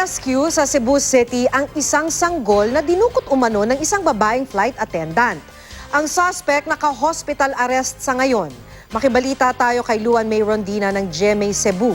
Narescue sa Cebu City ang isang sanggol na dinukot umano ng isang babaeng flight attendant. Ang suspect naka-hospital arrest sa ngayon. Makibalita tayo kay Luan May Rondina ng GMA Cebu.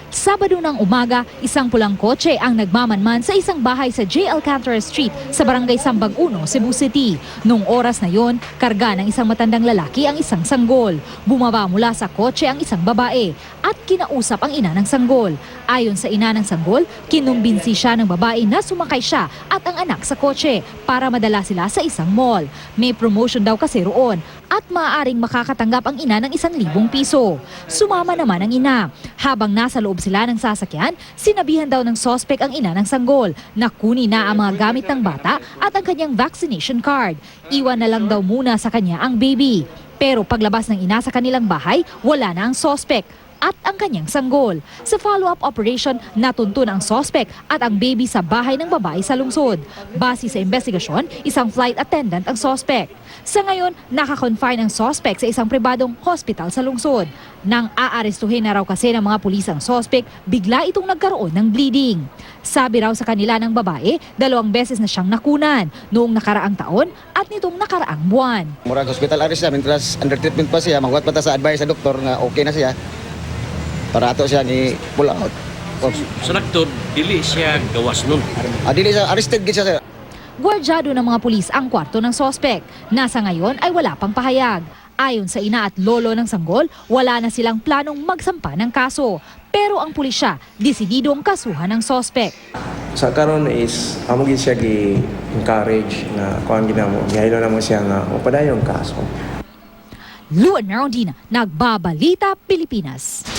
Sabado ng umaga, isang pulang kotse ang nagmamanman sa isang bahay sa J. Alcantara Street sa barangay Sambag 1, Cebu City. Noong oras na yon, karga ng isang matandang lalaki ang isang sanggol. Bumaba mula sa kotse ang isang babae at kinausap ang ina ng sanggol. Ayon sa ina ng sanggol, kinumbinsi siya ng babae na sumakay siya at ang anak sa kotse para madala sila sa isang mall. May promotion daw kasi roon at maaaring makakatanggap ang ina ng 1,000 piso. Sumama naman ang ina. Habang nasa loob sila ng sasakyan, sinabihan daw ng suspect ang ina ng sanggol na kunin na ang mga gamit ng bata at ang kanyang vaccination card. Iwan na lang daw muna sa kanya ang baby. Pero paglabas ng ina sa kanilang bahay, wala na ang suspect at ang kanyang sanggol. Sa follow-up operation, natuntun ang suspect at ang baby sa bahay ng babae sa lungsod. Base sa investigasyon, isang flight attendant ang suspect. Sa ngayon, naka-confine ang suspect sa isang pribadong hospital sa lungsod. Nang aarestuhin na raw kasi ng mga pulis ang suspect, bigla itong nagkaroon ng bleeding. Sabi raw sa kanila ng babae, 2 beses na siyang nakunan noong nakaraang taon at nitong nakaraang buwan. Murag hospital arrest siya, mintras under treatment pa siya, magwat pa ta sa advice sa doktor nga okay na siya. Para ato siya ni pull out. Sa doktor, dili siya gawas nun. Dili siya, arrested gid siya sir. Gwardyado ng mga pulis ang kwarto ng suspect. Nasa ngayon ay wala pang pahayag. Ayon sa ina at lolo ng sanggol, wala na silang planong magsampa ng kaso. Pero ang pulisya, desididong kasuhan ng suspect. Sa karon is amo gid siya gi-encourage na kuan ginamo. Gihilo na mo siya nga upadayon kaso. Luan Marondina, Nagbabalita, Pilipinas.